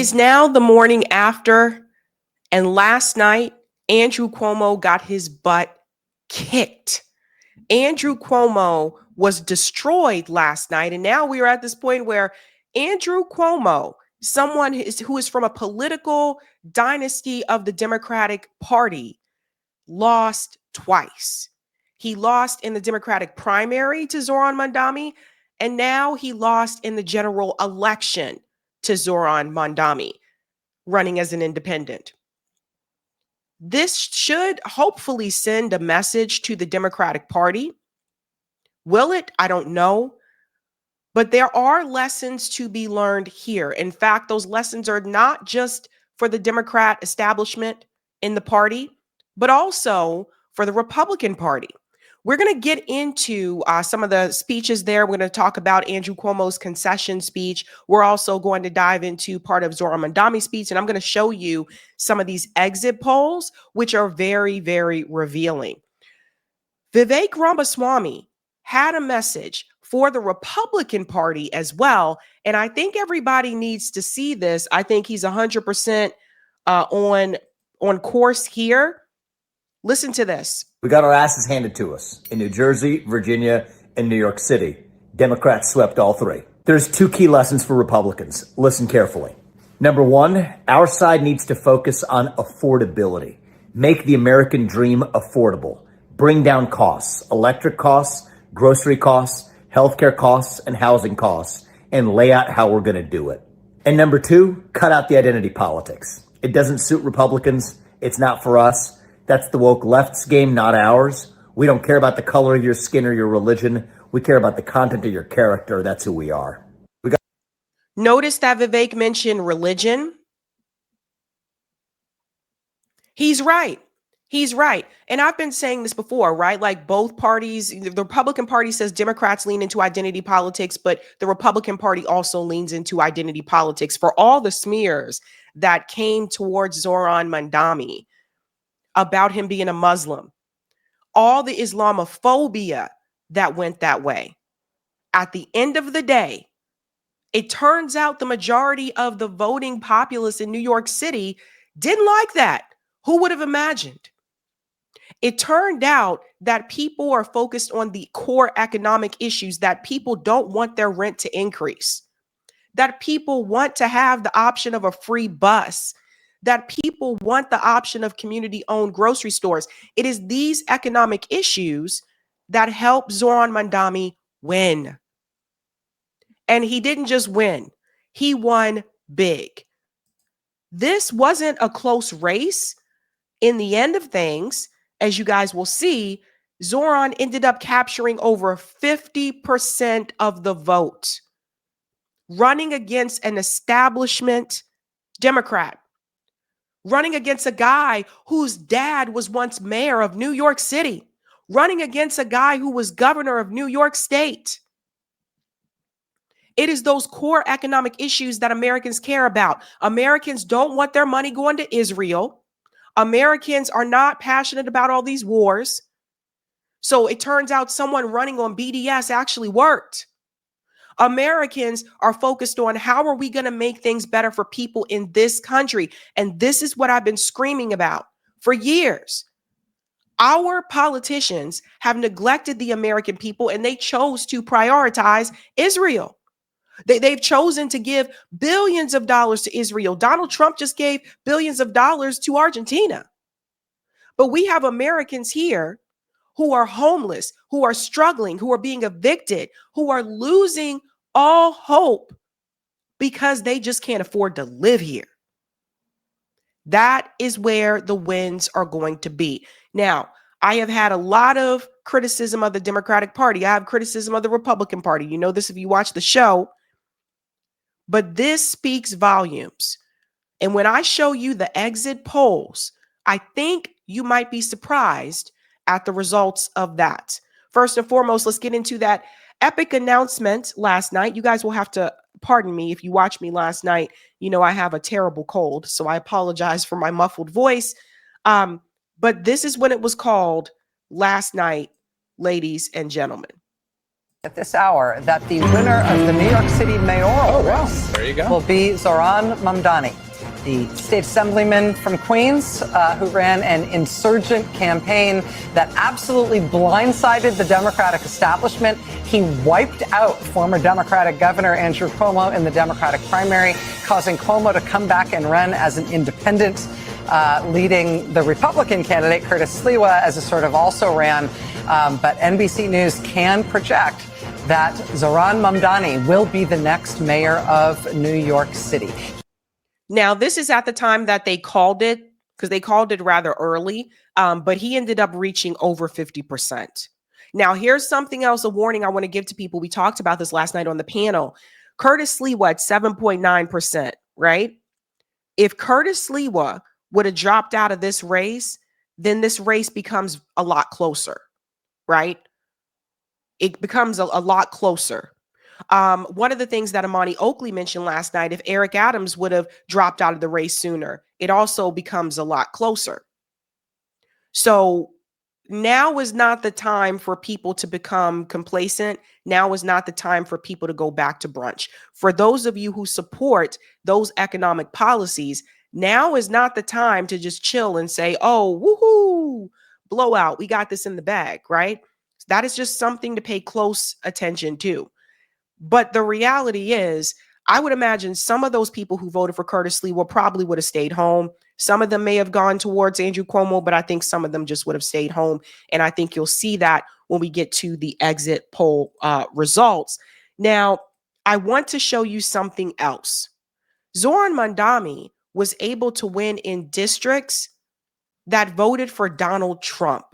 is now the morning after, and last night, Andrew Cuomo got his butt kicked. Andrew Cuomo was destroyed last night, and now we are at this point where Andrew Cuomo, someone who is from a political dynasty of the Democratic Party, lost twice. He lost in the Democratic primary to Zohran Mandami, and now he lost in the general election to Zohran Mandami, running as an independent. This should hopefully send a message to the Democratic Party. Will it? I don't know. But there are lessons to be learned here. In fact, those lessons are not just for the Democrat establishment in the party, but also for the Republican Party. We're going to get into some of the speeches there. We're going to talk about Andrew Cuomo's concession speech. We're also going to dive into part of Zohran Mandami's speech, and I'm going to show you some of these exit polls, which are very, very revealing. Vivek Ramaswamy had a message for the Republican Party as well, and I think everybody needs to see this. I think he's 100% on course here. Listen to this. We got our asses handed to us in New Jersey, Virginia, and New York City. Democrats swept all three. There's two key lessons for Republicans. Listen carefully. Number one, our side needs to focus on affordability. Make the American dream affordable. Bring down costs, electric costs, grocery costs, healthcare costs, and housing costs, and lay out how we're going to do it. And number two, cut out the identity politics. It doesn't suit Republicans. It's not for us. That's the woke left's game, not ours. We don't care about the color of your skin or your religion. We care about the content of your character. That's who we are. Notice that Vivek mentioned religion. He's right. He's right. And I've been saying this before, right? Like both parties, the Republican Party says Democrats lean into identity politics, but the Republican Party also leans into identity politics. For all the smears that came towards Zohran Mandami about him being a Muslim, all the Islamophobia that went that way. At the end of the day, it turns out the majority of the voting populace in New York City didn't like that. Who would have imagined? It turned out that people are focused on the core economic issues, that people don't want their rent to increase, that people want to have the option of a free bus, that people want the option of community-owned grocery stores. It is these economic issues that help Zohran Mandami win. And he didn't just win, he won big. This wasn't a close race. In the end of things, as you guys will see, Zohran ended up capturing over 50% of the vote, running against an establishment Democrat, running against a guy whose dad was once mayor of New York City, running against a guy who was governor of New York State. It is those core economic issues that Americans care about. Americans don't want their money going to Israel. Americans are not passionate about all these wars. So it turns out someone running on BDS actually worked. Americans are focused on how are we going to make things better for people in this country? And this is what I've been screaming about for years. Our politicians have neglected the American people, and they chose to prioritize Israel. They've chosen to give billions of dollars to Israel. Donald Trump just gave billions of dollars to Argentina. But we have Americans here who are homeless, who are struggling, who are being evicted, who are losing all hope because they just can't afford to live here. That is where the wins are going to be. Now, I have had a lot of criticism of the Democratic Party. I have criticism of the Republican Party. You know this if you watch the show. But this speaks volumes. And when I show you the exit polls, I think you might be surprised at the results of that. First and foremost, let's get into that epic announcement last night. You guys will have to pardon me if you watched me last night. You know, I have a terrible cold, so I apologize for my muffled voice. But this is what it was called last night, ladies and gentlemen. At this hour, that the winner of the New York City mayoral race There you go. will be Zohran Mamdani, the state assemblyman from Queens, who ran an insurgent campaign that absolutely blindsided the Democratic establishment. He wiped out former Democratic Governor Andrew Cuomo in the Democratic primary, causing Cuomo to come back and run as an independent, leading the Republican candidate, Curtis Sliwa, as a sort of also ran. But NBC News can project that Zohran Mamdani will be the next mayor of New York City. Now, this is at the time that they called it, because they called it rather early, but he ended up reaching over 50%. Now, here's something else, a warning I want to give to people. We talked about this last night on the panel. Curtis Sliwa at 7.9%, right? If Curtis Sliwa would have dropped out of this race, then this race becomes a lot closer, right? It becomes a lot closer. One of the things that Amani Oakley mentioned last night, if Eric Adams would have dropped out of the race sooner, it also becomes a lot closer. So now is not the time for people to become complacent. Now is not the time for people to go back to brunch. For those of you who support those economic policies, now is not the time to just chill and say, oh, woohoo, blowout, we got this in the bag, right? That is just something to pay close attention to. But the reality is, I would imagine some of those people who voted for Curtis Sliwa probably would have stayed home. Some of them may have gone towards Andrew Cuomo, but I think some of them just would have stayed home. And I think you'll see that when we get to the exit poll results. Now, I want to show you something else. Zohran Mamdani was able to win in districts that voted for Donald Trump.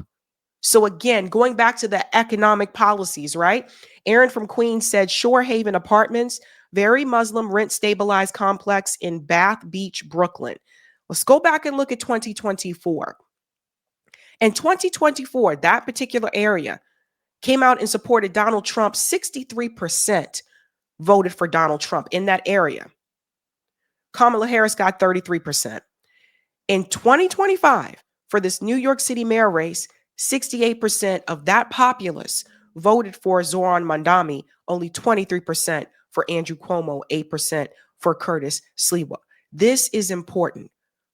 So again, going back to the economic policies, right? Aaron from Queens said Shore Haven Apartments, very Muslim rent stabilized complex in Bath Beach, Brooklyn. Let's go back and look at 2024. In 2024, that particular area came out and supported Donald Trump. 63% voted for Donald Trump in that area. Kamala Harris got 33%. In 2025, for this New York City mayor race, 68% of that populace voted for Zohran Mamdani, only 23% for Andrew Cuomo, 8% for Curtis Sliwa. This is important.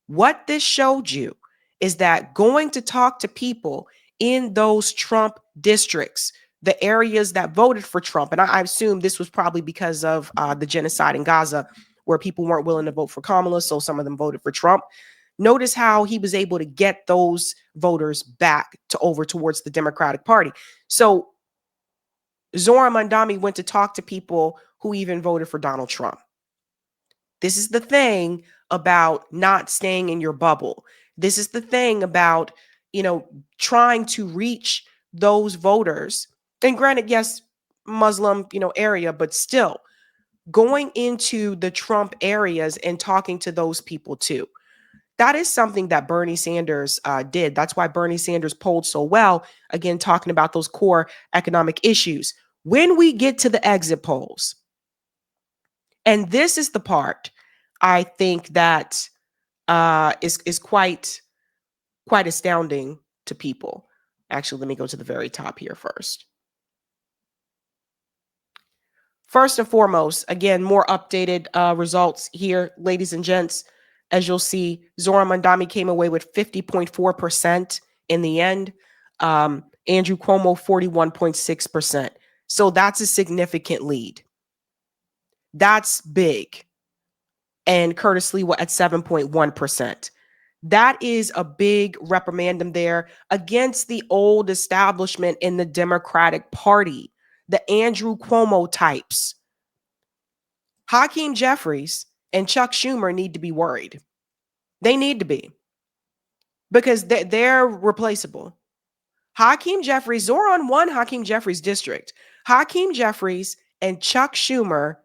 What this showed you is that going to talk to people in those Trump districts, the areas that voted for Trump, and I assume this was probably because of the genocide in Gaza, where people weren't willing to vote for Kamala, so some of them voted for Trump. Notice how he was able to get those voters back to over towards the Democratic Party. So Zohran Mamdani went to talk to people who even voted for Donald Trump. This is the thing about not staying in your bubble. This is the thing about, trying to reach those voters. And granted, yes, Muslim, area, but still going into the Trump areas and talking to those people too. That is something that Bernie Sanders did. That's why Bernie Sanders polled so well, again, talking about those core economic issues. When we get to the exit polls, and this is the part I think that is quite astounding to people. Actually, let me go to the very top here first. First and foremost, again, more updated results here, ladies and gents. As you'll see, Zohran Mamdani came away with 50.4% in the end. Andrew Cuomo, 41.6%. So that's a significant lead. That's big. And Curtis Sliwa at 7.1%. That is a big reprimandum there against the old establishment in the Democratic Party, the Andrew Cuomo types. Hakeem Jeffries and Chuck Schumer need to be worried. They need to be, because they're replaceable. Hakeem Jeffries, Zohran won Hakeem Jeffries' district. Hakeem Jeffries and Chuck Schumer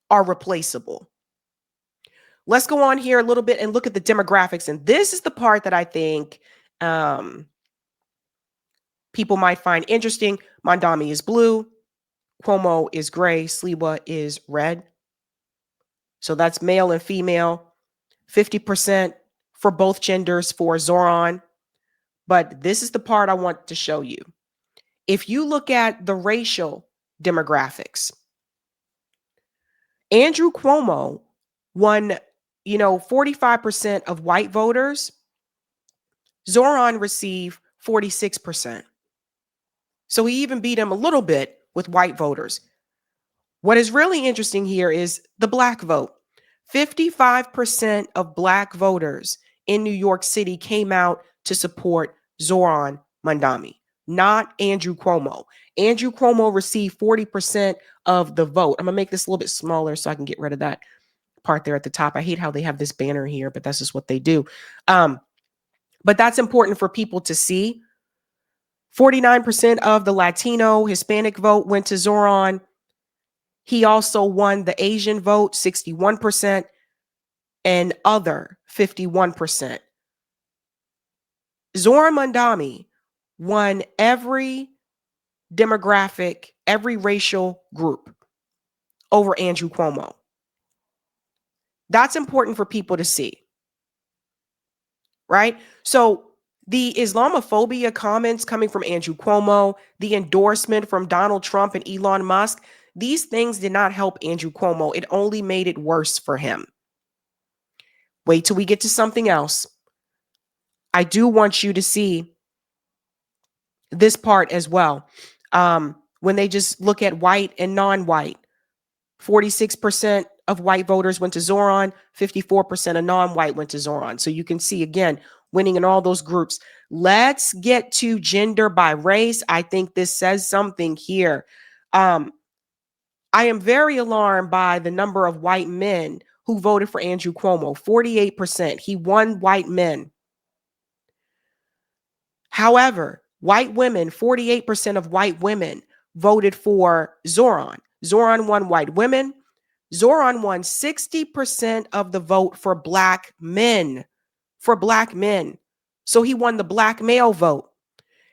are replaceable. Let's go on here a little bit and look at the demographics. And this is the part that I think people might find interesting. Mamdani is blue. Cuomo is gray. Sliwa is red. So that's male and female. 50% for both genders for Zohran. But this is the part I want to show you. If you look at the racial demographics. Andrew Cuomo won, 45% of white voters. Zohran received 46%. So he even beat him a little bit with white voters. What is really interesting here is the black vote. 55% of black voters in New York City came out to support Zohran Mamdani, not Andrew Cuomo. Andrew Cuomo received 40% of the vote. I'm going to make this a little bit smaller so I can get rid of that part there at the top. I hate how they have this banner here, but that's just what they do. But that's important for people to see. 49% of the Latino Hispanic vote went to Zohran. He also won the Asian vote, 61%, and other 51%. Zohran Mamdani won every demographic, every racial group over Andrew Cuomo. That's important for people to see, right? So the Islamophobia comments coming from Andrew Cuomo, the endorsement from Donald Trump and Elon Musk, these things did not help Andrew Cuomo. It only made it worse for him. Wait till we get to something else. I do want you to see this part as well. When they just look at white and non-white, 46% of white voters went to Zohran, 54% of non-white went to Zohran. So you can see, again, winning in all those groups. Let's get to gender by race. I think this says something here. I am very alarmed by the number of white men who voted for Andrew Cuomo, 48%. He won white men. However, white women, 48% of white women voted for Zohran. Zohran won white women. Zohran won 60% of the vote for black men. For black men. So he won the black male vote.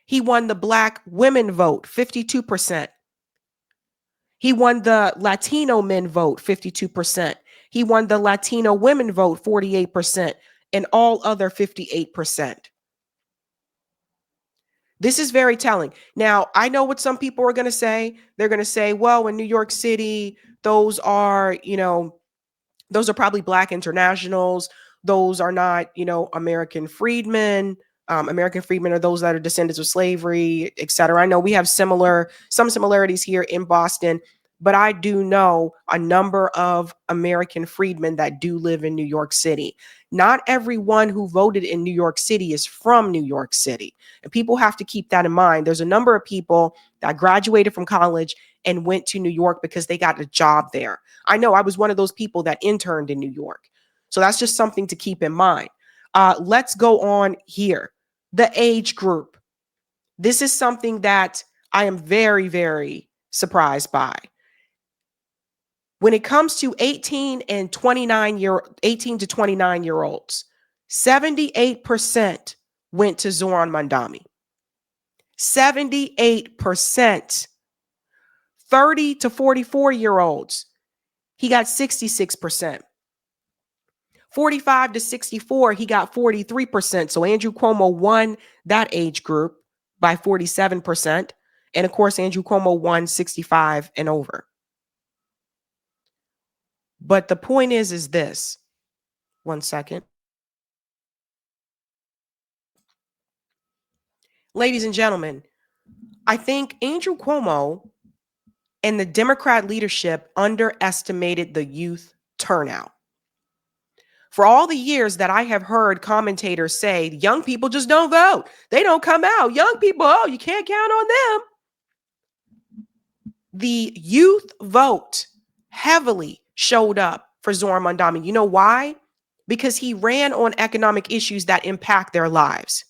He won the black women vote, 52%. He won the Latino men vote, 52%. He won the Latino women vote, 48%, and all other 58%. This is very telling. Now, I know what some people are going to say. They're going to say, well, in New York City, those are probably black internationals. Those are not, American freedmen. American freedmen are those that are descendants of slavery, et cetera. I know we have some similarities here in Boston, but I do know a number of American freedmen that do live in New York City. Not everyone who voted in New York City is from New York City. And people have to keep that in mind. There's a number of people that graduated from college and went to New York because they got a job there. I know I was one of those people that interned in New York. So that's just something to keep in mind. Let's go on here. The age group. This is something that I am very, very surprised by. When it comes to 18 to 29 year olds, 78% went to Zohran Mamdani. 78%. 30 to 44 year olds, he got 66%. 45 to 64, he got 43%. So Andrew Cuomo won that age group by 47%. And of course, Andrew Cuomo won 65 and over. But the point is this. One second. Ladies and gentlemen, I think Andrew Cuomo and the Democrat leadership underestimated the youth turnout. For all the years that I have heard commentators say, young people just don't vote. They don't come out. Young people, oh, you can't count on them. The youth vote heavily showed up for Zohran Mamdani. You know why? Because he ran on economic issues that impact their lives.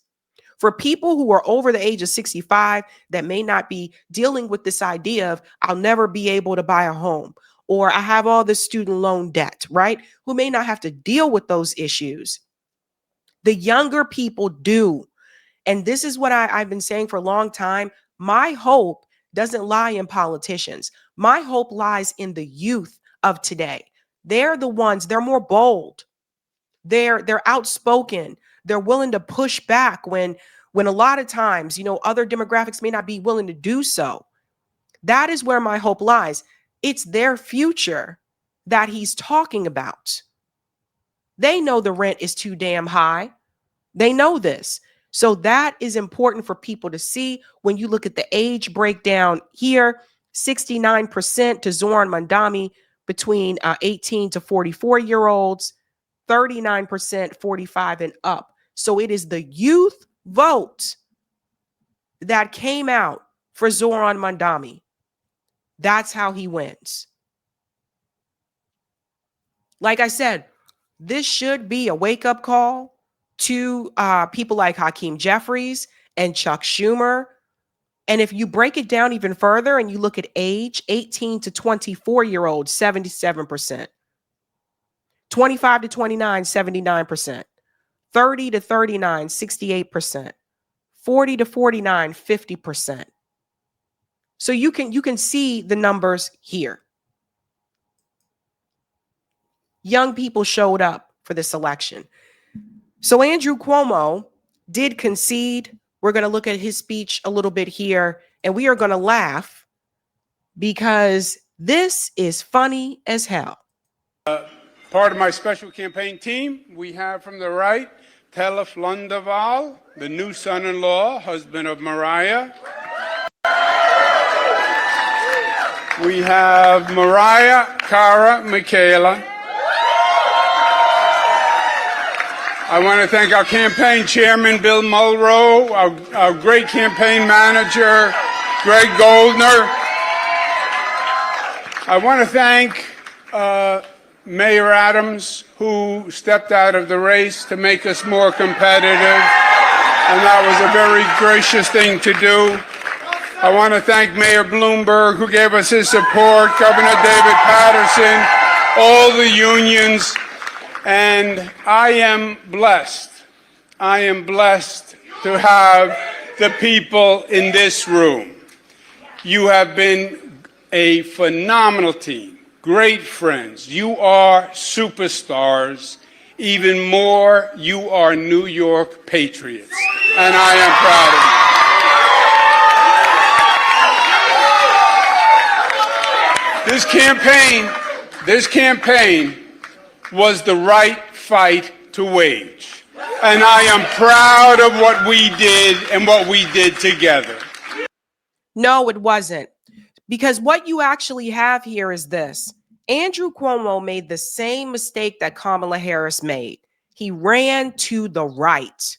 For people who are over the age of 65 that may not be dealing with this idea of I'll never be able to buy a home, or I have all this student loan debt, right? Who may not have to deal with those issues. The younger people do. And this is what I've been saying for a long time. My hope doesn't lie in politicians. My hope lies in the youth of today. They're the ones, they're more bold. They're outspoken. They're willing to push back when a lot of times, other demographics may not be willing to do so. That is where my hope lies. It's their future that he's talking about. They know the rent is too damn high. They know this. So that is important for people to see. When you look at the age breakdown here, 69% to Zohran Mamdani between 18 to 44-year-olds, 39% 45 and up. So it is the youth vote that came out for Zohran Mamdani. That's how he wins. Like I said, this should be a wake-up call to people like Hakeem Jeffries and Chuck Schumer. And if you break it down even further and you look at age, 18 to 24-year-olds, 77%. 25 to 29, 79%. 30 to 39, 68%. 40 to 49, 50%. So you can see the numbers here. Young people showed up for this election. So Andrew Cuomo did concede. We're going to look at his speech a little bit here, and we are going to laugh because this is funny as hell. Part of my special campaign team, we have from the right, Telef Lundaval, the new son-in-law, husband of Mariah. We have Mariah Cara Michaela. I want to thank our campaign chairman, Bill Mulrow, our great campaign manager, Greg Goldner. I want to thank Mayor Adams, who stepped out of the race to make us more competitive, and that was a very gracious thing to do. I want to thank Mayor Bloomberg, who gave us his support, Governor David Patterson, all the unions, and I am blessed. I am blessed to have the people in this room. You have been a phenomenal team, great friends. You are superstars. Even more, you are New York patriots, and I am proud of you. This campaign was the right fight to wage. And I am proud of what we did and what we did together. No, it wasn't. Because what you actually have here is this. Andrew Cuomo made the same mistake that Kamala Harris made. He ran to the right.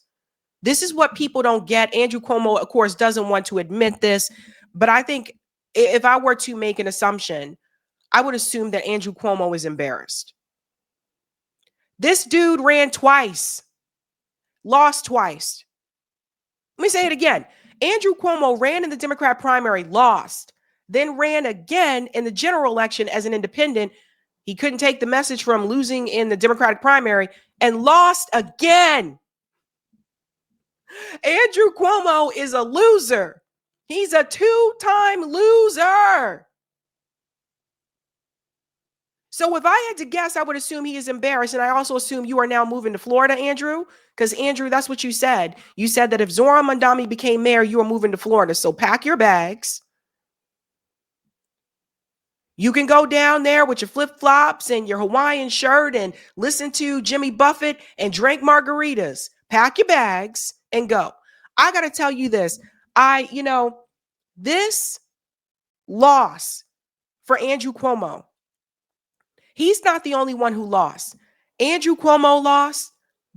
This is what people don't get. Andrew Cuomo, of course, doesn't want to admit this, but I think if I were to make an assumption, I would assume that Andrew Cuomo is embarrassed. This dude ran twice, lost twice. Let me say it again. Andrew Cuomo ran in the Democrat primary, lost, then ran again in the general election as an independent. He couldn't take the message from losing in the Democratic primary and lost again. Andrew Cuomo is a loser. He's a two-time loser. So if I had to guess, I would assume he is embarrassed. And I also assume you are now moving to Florida, Andrew, because Andrew, that's what you said. You said that if Zohran Mamdani became mayor, you were moving to Florida. So pack your bags. You can go down there with your flip-flops and your Hawaiian shirt and listen to Jimmy Buffett and drink margaritas. Pack your bags and go. I got to tell you this. This loss for Andrew Cuomo, he's not the only one who lost. Andrew Cuomo lost.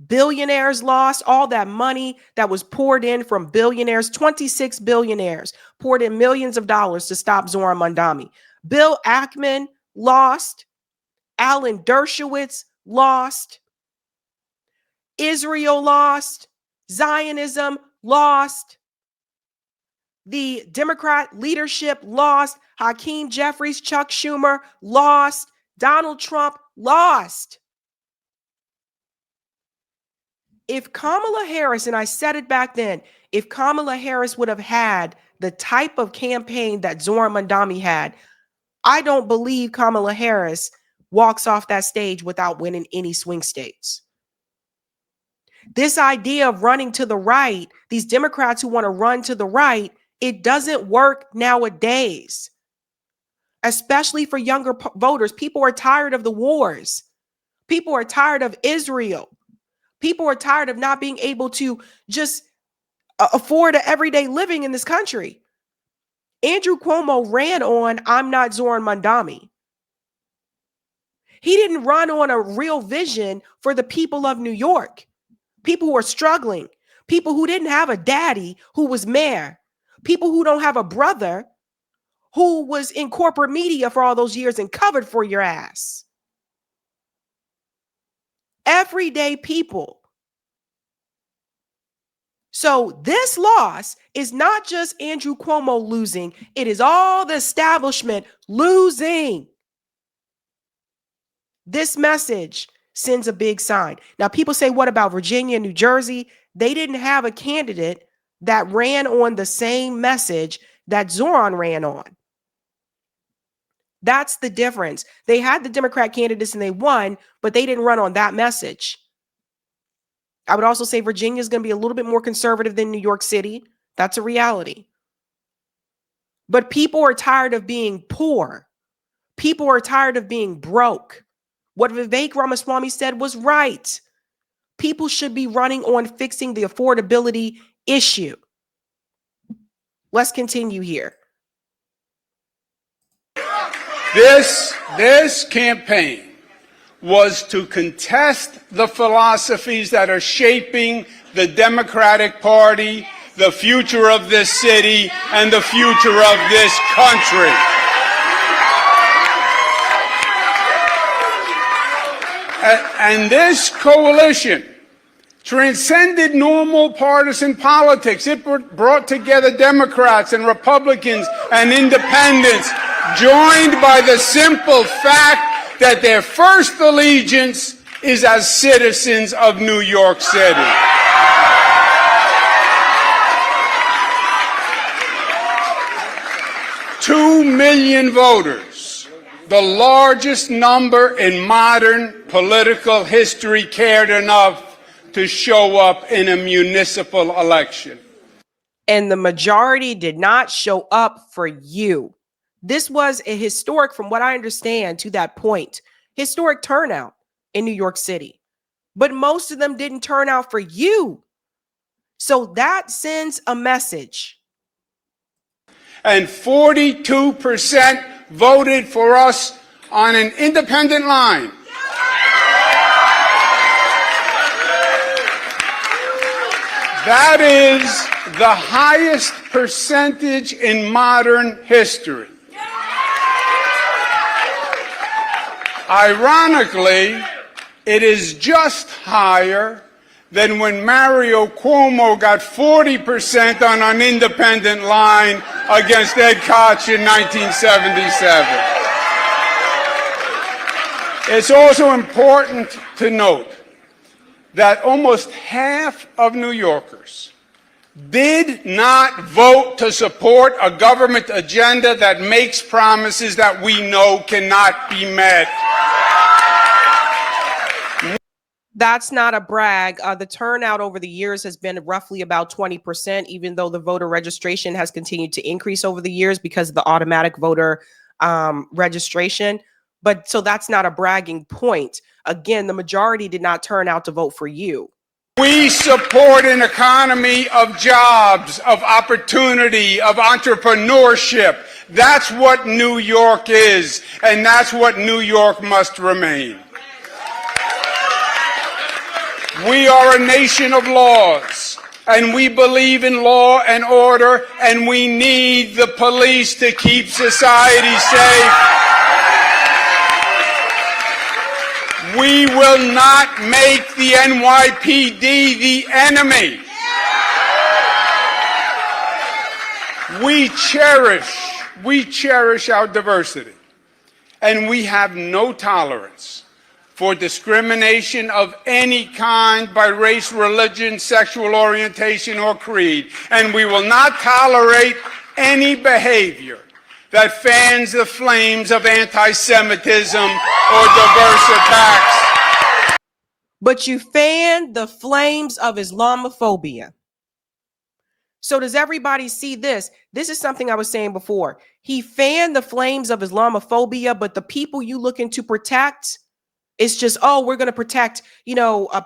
Billionaires lost. All that money that was poured in from billionaires, 26 billionaires, poured in millions of dollars to stop Zohran Mamdani. Bill Ackman lost. Alan Dershowitz lost. Israel lost. Zionism lost. The Democrat leadership lost. Hakeem Jeffries, Chuck Schumer lost. Donald Trump lost. If Kamala Harris, and I said it back then, if Kamala Harris would have had the type of campaign that Zohran Mamdani had, I don't believe Kamala Harris walks off that stage without winning any swing states. This idea of running to the right, these Democrats who want to run to the right, it doesn't work nowadays. especially for younger voters. People are tired of the wars. People are tired of Israel. People are tired of not being able to just afford an everyday living in this country. Andrew Cuomo ran on, I'm not Zohran Mandami. He didn't run on a real vision for the people of New York, people who are struggling, people who didn't have a daddy who was mayor, people who don't have a brother who was in corporate media for all those years and covered for your ass. Everyday people. So this loss is not just Andrew Cuomo losing, it is all the establishment losing. This message sends a big sign. Now, people say, what about Virginia, New Jersey? They didn't have a candidate that ran on the same message that Zohran ran on. That's the difference. They had the Democrat candidates and they won, but they didn't run on that message. I would also say Virginia is going to be a little bit more conservative than New York City. That's a reality. But people are tired of being poor. People are tired of being broke. What Vivek Ramaswamy said was right. People should be running on fixing the affordability issue. Let's continue here. This campaign was to contest the philosophies that are shaping the Democratic Party, the future of this city, and the future of this country. And this coalition transcended normal partisan politics. It brought together Democrats and Republicans and independents, joined by the simple fact that their first allegiance is as citizens of New York City. Two million voters, the largest number in modern political history, cared enough to show up in a municipal election. And the majority did not show up for you. This was a historic, from what I understand to that point, historic turnout in New York City. But most of them didn't turn out for you. So that sends a message. And 42% voted for us on an independent line. That is the highest percentage in modern history. Ironically, it is just higher than when Mario Cuomo got 40% on an independent line against Ed Koch in 1977. It's also important to note that almost half of New Yorkers did not vote to support a government agenda that makes promises that we know cannot be met. That's not a brag. The turnout over the years has been roughly about 20%, even though the voter registration has continued to increase over the years because of the automatic voter registration. But so that's not a bragging point. Again, the majority did not turn out to vote for you. We support an economy of jobs, of opportunity, of entrepreneurship. That's what New York is, and that's what New York must remain. We are a nation of laws, and we believe in law and order, and we need the police to keep society safe. We will not make the NYPD the enemy. We cherish our diversity, and we have no tolerance for discrimination of any kind by race, religion, sexual orientation, or creed. And we will not tolerate any behavior that fans the flames of anti-Semitism or diverse attacks. But you fan the flames of Islamophobia. So does everybody see this? This is something I was saying before. He fanned the flames of Islamophobia, but the people you looking to protect, it's just, oh, we're going to protect,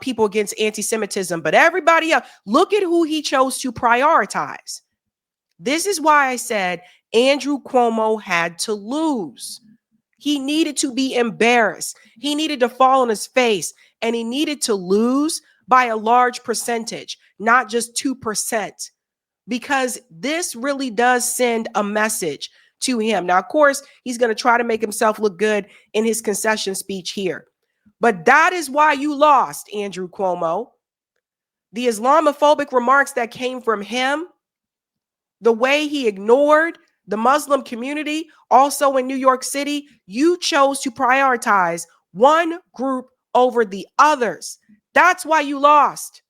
people against anti-Semitism. But everybody else, look at who he chose to prioritize. This is why I said Andrew Cuomo had to lose. He needed to be embarrassed. He needed to fall on his face, and he needed to lose by a large percentage, not just 2%, because this really does send a message to him. Now, of course, he's going to try to make himself look good in his concession speech here. But that is why you lost, Andrew Cuomo. The Islamophobic remarks that came from him, the way he ignored the Muslim community, also in New York City, you chose to prioritize one group over the others. That's why you lost.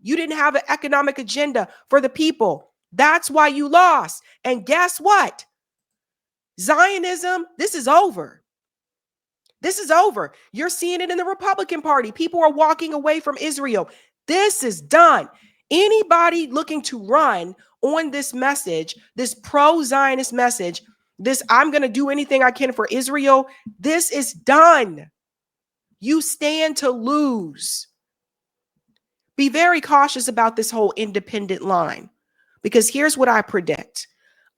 You didn't have an economic agenda for the people. That's why you lost. And guess what? Zionism, this is over. This is over. You're seeing it in the Republican Party. People are walking away from Israel. This is done. Anybody looking to run on this message, this pro-Zionist message, this I'm going to do anything I can for Israel, this is done. You stand to lose. Be very cautious about this whole independent line, because here's what I predict.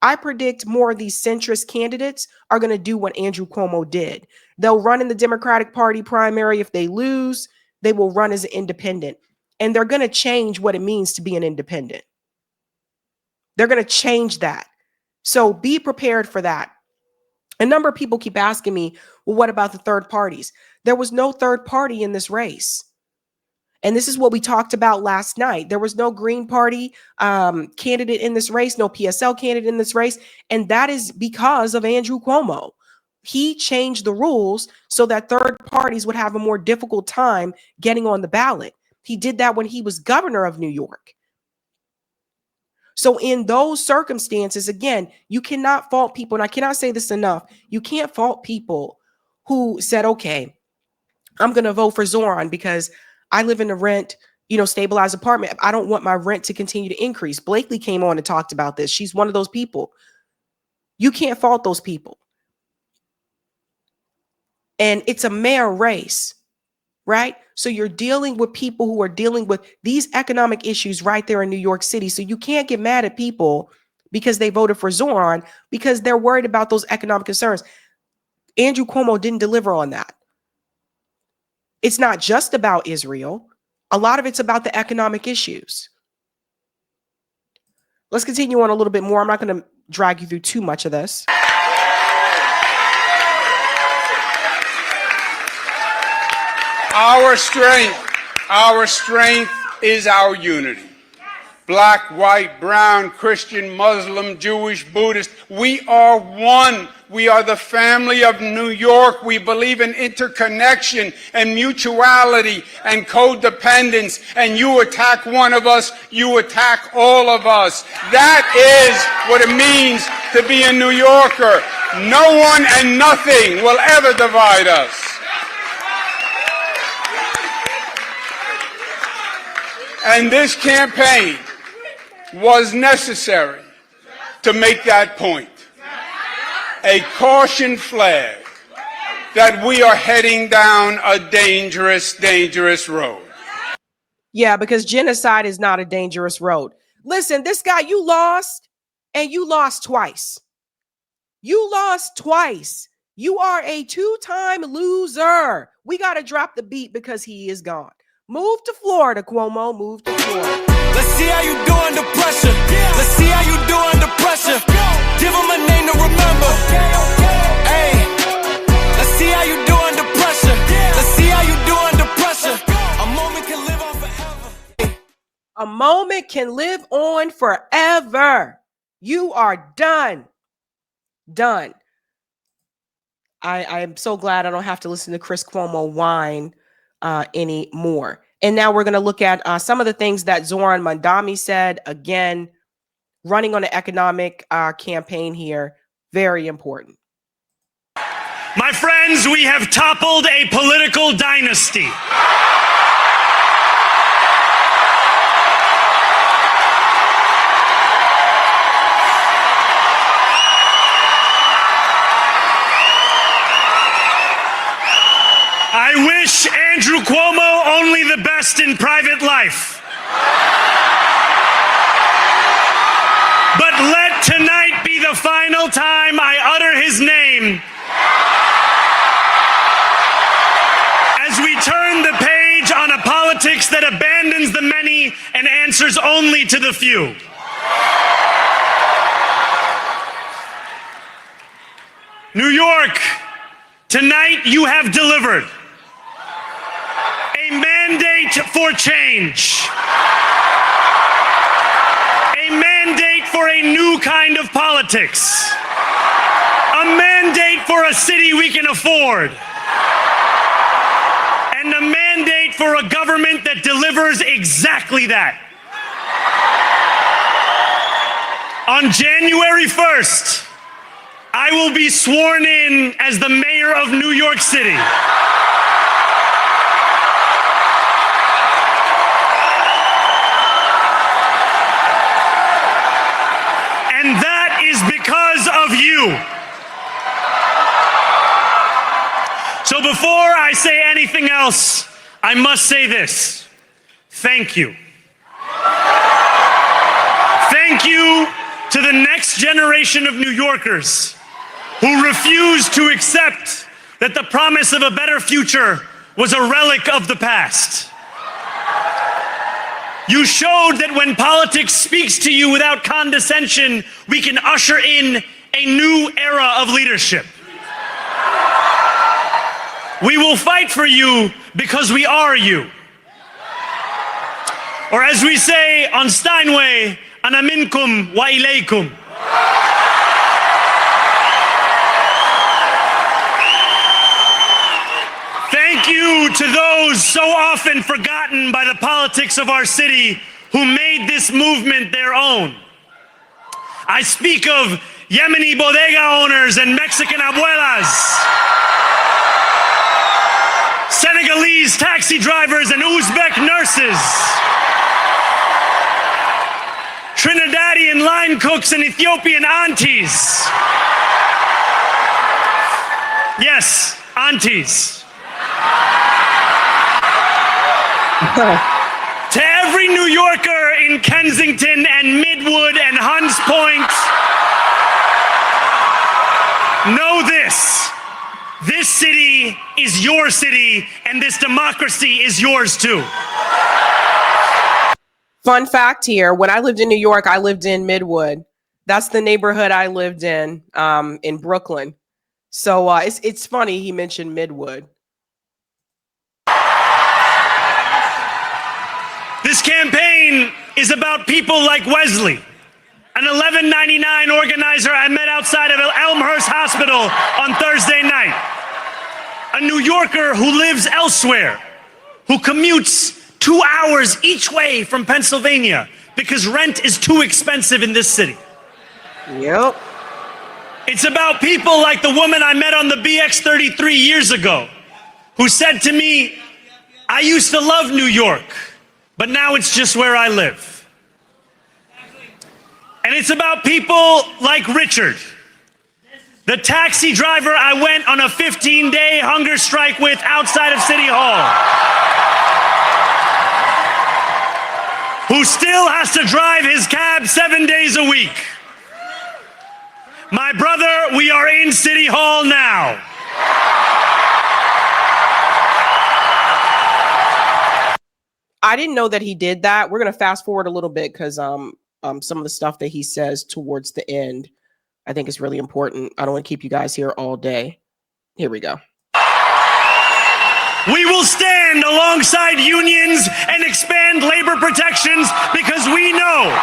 I predict more of these centrist candidates are going to do what Andrew Cuomo did. They'll run in the Democratic Party primary. If they lose, they will run as an independent. And they're going to change what it means to be an independent. They're going to change that. So be prepared for that. A number of people keep asking me, well, what about the third parties? There was no third party in this race. And this is what we talked about last night. There was no Green Party candidate in this race, no PSL candidate in this race. And that is because of Andrew Cuomo. He changed the rules so that third parties would have a more difficult time getting on the ballot. He did that when he was governor of New York. So in those circumstances, again, you cannot fault people. And I cannot say this enough. You can't fault people who said, okay, I'm going to vote for Zohran because I live in a rent, stabilized apartment. I don't want my rent to continue to increase. Blakely came on and talked about this. She's one of those people. You can't fault those people. And it's a mayor race, right? So you're dealing with people who are dealing with these economic issues right there in New York City. So you can't get mad at people because they voted for Zohran because they're worried about those economic concerns. Andrew Cuomo didn't deliver on that. It's not just about Israel. A lot of it's about the economic issues. Let's continue on a little bit more. I'm not going to drag you through too much of this. Our strength is our unity. Black, white, brown, Christian, Muslim, Jewish, Buddhist. We are one. We are the family of New York. We believe in interconnection and mutuality and codependence. And you attack one of us, you attack all of us. That is what it means to be a New Yorker. No one and nothing will ever divide us. And this campaign was necessary to make that point. A caution flag that we are heading down a dangerous, dangerous road. Yeah, because genocide is not a dangerous road. Listen, this guy, you lost, and you lost twice. You lost twice. You are a two-time loser. We got to drop the beat because he is gone. Move to Florida, Cuomo. Move to Florida. Let's see how you do under pressure. Let's see how you do under pressure. Give him a name to remember. Hey, let's see how you do under pressure. Let's see how you do under pressure. A moment can live on forever. A moment can live on forever. You are done. Done. I am so glad I don't have to listen to Chris Cuomo whine anymore. And now we're going to look at some of the things that Zohran Mamdani said. Again, running on an economic campaign here. Very important. My friends, we have toppled a political dynasty. I wish Andrew Cuomo only the best in private life. But let tonight be the final time I utter his name as we turn the page on a politics that abandons the many and answers only to the few. New York, tonight you have delivered a mandate for change, a mandate for a new kind of politics, a mandate for a city we can afford, and a mandate for a government that delivers exactly that. On January 1st, I will be sworn in as the mayor of New York City. And that is because of you. So before I say anything else, I must say this. Thank you. Thank you to the next generation of New Yorkers who refused to accept that the promise of a better future was a relic of the past. You showed that when politics speaks to you without condescension, we can usher in a new era of leadership. We will fight for you because we are you. Or as we say on Steinway, ana minkum wa ilaykum. Thank you to those so often forgotten by the politics of our city who made this movement their own. I speak of Yemeni bodega owners and Mexican abuelas, Senegalese taxi drivers and Uzbek nurses, Trinidadian line cooks and Ethiopian aunties. Yes, aunties. To every New Yorker in Kensington and Midwood and Hunts Point, know this. This city is your city, and this democracy is yours too. Fun fact here, when I lived in New York, I lived in Midwood. That's the neighborhood I lived in Brooklyn. So it's funny he mentioned Midwood. This campaign is about people like Wesley, an 1199 organizer I met outside of Elmhurst Hospital on Thursday night. A New Yorker who lives elsewhere, who commutes 2 hours each way from Pennsylvania because rent is too expensive in this city. Yep. It's about people like the woman I met on the BX33 years ago, who said to me, I used to love New York, but now it's just where I live. And it's about people like Richard, the taxi driver I went on a 15-day hunger strike with outside of City Hall, who still has to drive his cab 7 days a week. My brother, we are in City Hall now. I didn't know that he did that. We're going to fast forward a little bit because some of the stuff that he says towards the end, I think is really important. I don't want to keep you guys here all day. Here we go. We will stand alongside unions and expand labor protections because we know,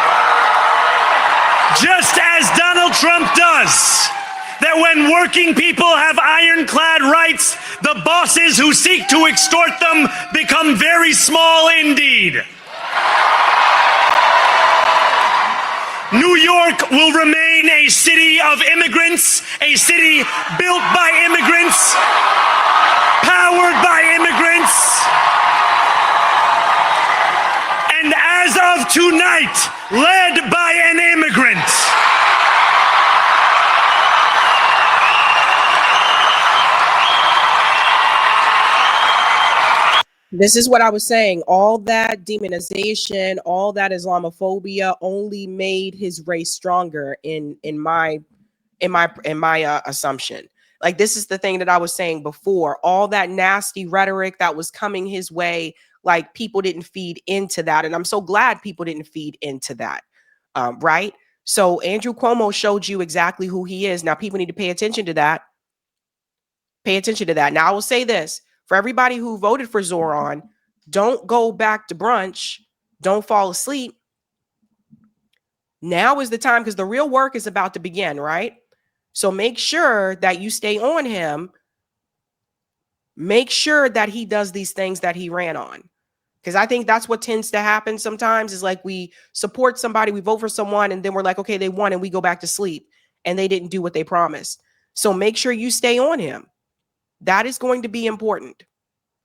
just as Donald Trump does, that when working people have ironclad rights, the bosses who seek to extort them become very small indeed. New York will remain a city of immigrants, a city built by immigrants, powered by immigrants, and as of tonight, led by an immigrant. This is what I was saying. All that demonization, all that Islamophobia only made his race stronger in my assumption. Like, this is the thing that I was saying before. All that nasty rhetoric that was coming his way, like, people didn't feed into that. And I'm so glad people didn't feed into that. Right? So Andrew Cuomo showed you exactly who he is. Now people need to pay attention to that. Pay attention to that. Now I will say this. For everybody who voted for Zohran, don't go back to brunch. Don't fall asleep. Now is the time, because the real work is about to begin, right? So make sure that you stay on him. Make sure that he does these things that he ran on. Because I think that's what tends to happen sometimes, is like we support somebody, we vote for someone, and then we're like, okay, they won, and we go back to sleep, and they didn't do what they promised. So make sure you stay on him. That is going to be important.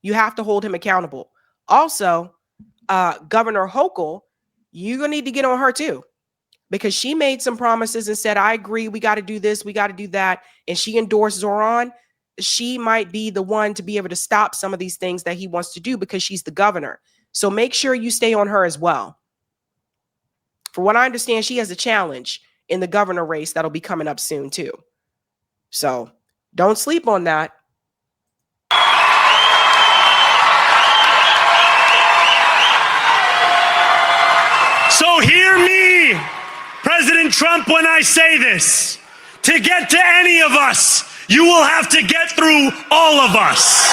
You have to hold him accountable. Also, Governor Hochul, you're going to need to get on her too, because she made some promises and said, I agree, we got to do this, we got to do that. And she endorsed Zohran. She might be the one to be able to stop some of these things that he wants to do, because she's the governor. So make sure you stay on her as well. For what I understand, she has a challenge in the governor race that'll be coming up soon too. So don't sleep on that. So hear me, President Trump, when I say this. To get to any of us, you will have to get through all of us.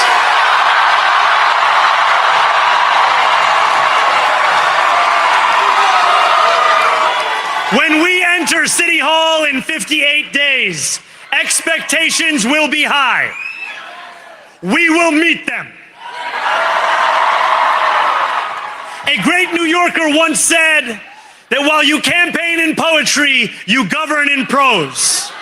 When we enter City Hall in 58 days, expectations will be high. We will meet them. A great New Yorker once said that while you campaign in poetry, you govern in prose.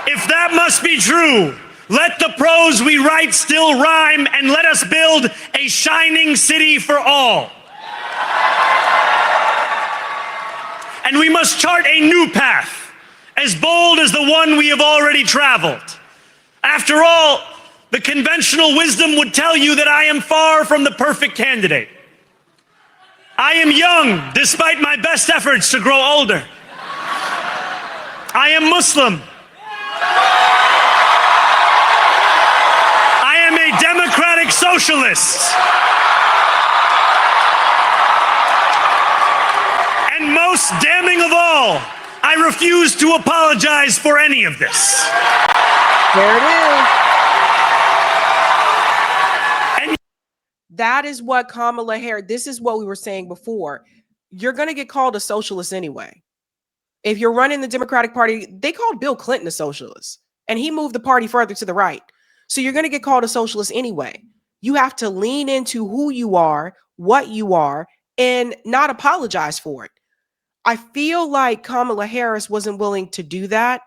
If that must be true, let the prose we write still rhyme, and let us build a shining city for all. And we must chart a new path, as bold as the one we have already traveled. After all, the conventional wisdom would tell you that I am far from the perfect candidate. I am young, despite my best efforts to grow older. I am Muslim. I am a democratic socialist. And most damning of all, I refuse to apologize for any of this. There it is. And that is what Kamala Harris, this is what we were saying before. You're going to get called a socialist anyway. If you're running the Democratic Party, they called Bill Clinton a socialist, and he moved the party further to the right. So you're going to get called a socialist anyway. You have to lean into who you are, what you are, and not apologize for it. I feel like Kamala Harris wasn't willing to do that.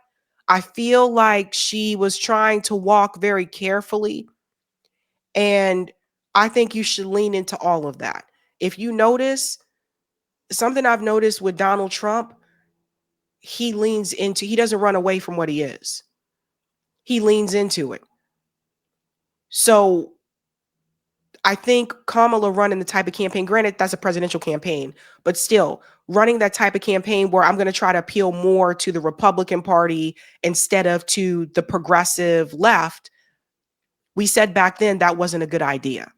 I feel like she was trying to walk very carefully. And I think you should lean into all of that. If you notice, something I've noticed with Donald Trump, he doesn't run away from what he is. He leans into it. So I think Kamala running the type of campaign, granted, that's a presidential campaign, but still running that type of campaign where I'm going to try to appeal more to the Republican Party instead of to the progressive left. We said back then that wasn't a good idea.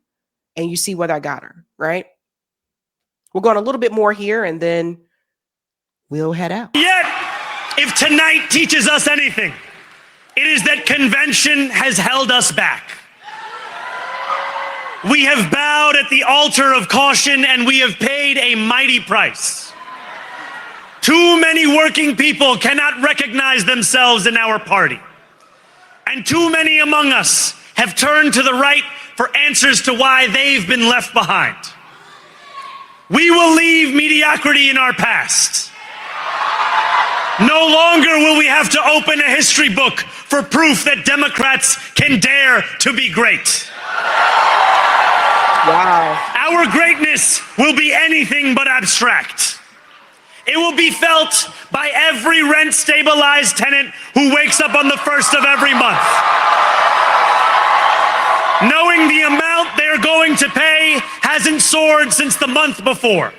And you see where that got her, right? We're going a little bit more here and then we'll head out. Yet, if tonight teaches us anything, it is that convention has held us back. We have bowed at the altar of caution, and we have paid a mighty price. Too many working people cannot recognize themselves in our party. And too many among us have turned to the right for answers to why they've been left behind. We will leave mediocrity in our past. No longer will we have to open a history book for proof that Democrats can dare to be great. Wow. Our greatness will be anything but abstract. It will be felt by every rent-stabilized tenant who wakes up on the first of every month, knowing the amount they're going to pay hasn't soared since the month before.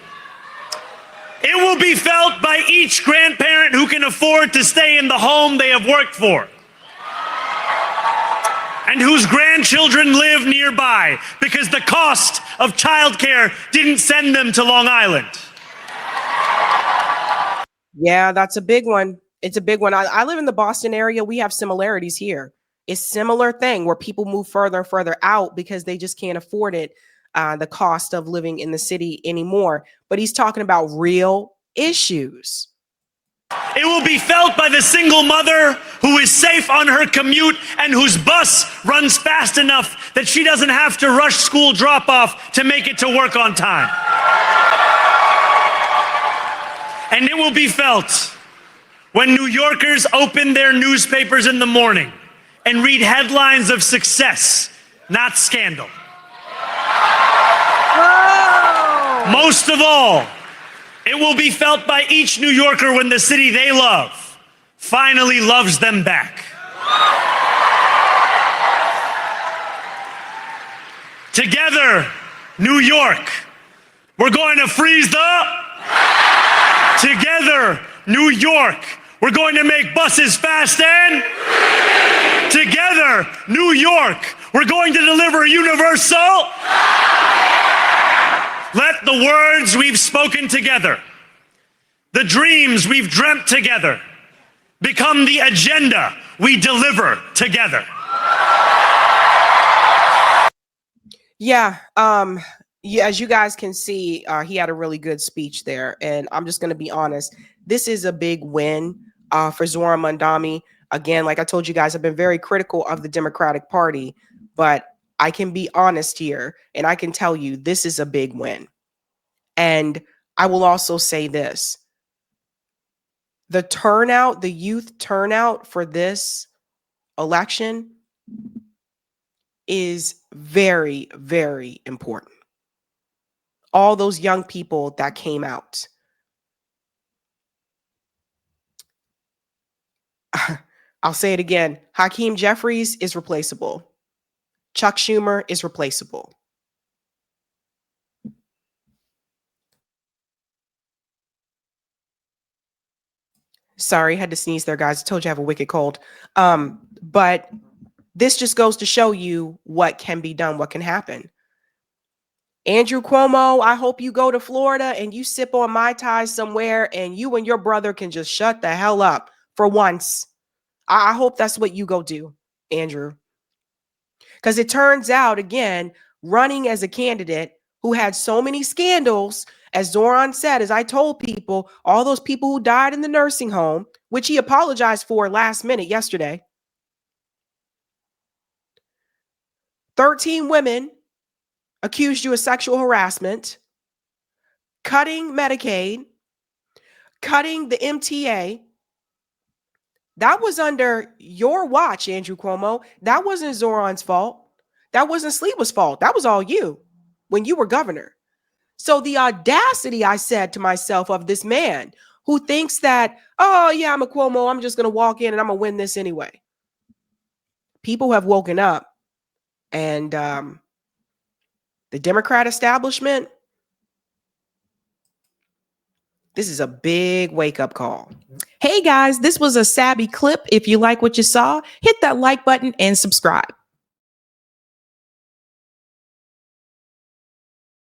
It will be felt by each grandparent who can afford to stay in the home they have worked for and whose grandchildren live nearby because the cost of childcare didn't send them to Long Island. Yeah, that's a big one. It's a big one. I live in the Boston area. We have similarities here. It's similar thing where people move further and further out because they just can't afford it, the cost of living in the city anymore. But he's talking about real issues. It will be felt by the single mother who is safe on her commute and whose bus runs fast enough that she doesn't have to rush school drop-off to make it to work on time. And it will be felt when New Yorkers open their newspapers in the morning and read headlines of success, not scandal. Whoa. Most of all, it will be felt by each New Yorker when the city they love finally loves them back. Together, New York, we're going to freeze Together, New York, we're going to make buses fast and together, New York, we're going to deliver universal. Let the words we've spoken together, the dreams we've dreamt together, become the agenda we deliver together. Yeah, as you guys can see, he had a really good speech there. And I'm just going to be honest. This is a big win for Zohran Mamdani. Again, like I told you guys, I've been very critical of the Democratic Party, but I can be honest here and I can tell you this is a big win. And I will also say this. The turnout, the youth turnout for this election is very, very important. All those young people that came out. I'll say it again. Hakeem Jeffries is replaceable. Chuck Schumer is replaceable. Sorry, had to sneeze there, guys. I told you I have a wicked cold. But this just goes to show you what can be done, what can happen. Andrew Cuomo, I hope you go to Florida and you sip on Mai Tai somewhere and you and your brother can just shut the hell up for once. I hope that's what you go do, Andrew. Because it turns out, again, running as a candidate who had so many scandals, as Zohran said, as I told people, all those people who died in the nursing home, which he apologized for last minute yesterday. 13 women accused you of sexual harassment, cutting Medicaid, cutting the MTA. That was under your watch, Andrew Cuomo. That wasn't Zohran's fault. That wasn't Sleewa's fault. That was all you when you were governor. So the audacity, I said to myself, of this man who thinks that, oh, yeah, I'm a Cuomo. I'm just going to walk in and I'm going to win this anyway. People have woken up and the Democrat establishment, this is a big wake-up call. Hey, guys, this was a Sabby clip. If you like what you saw, hit that like button and subscribe.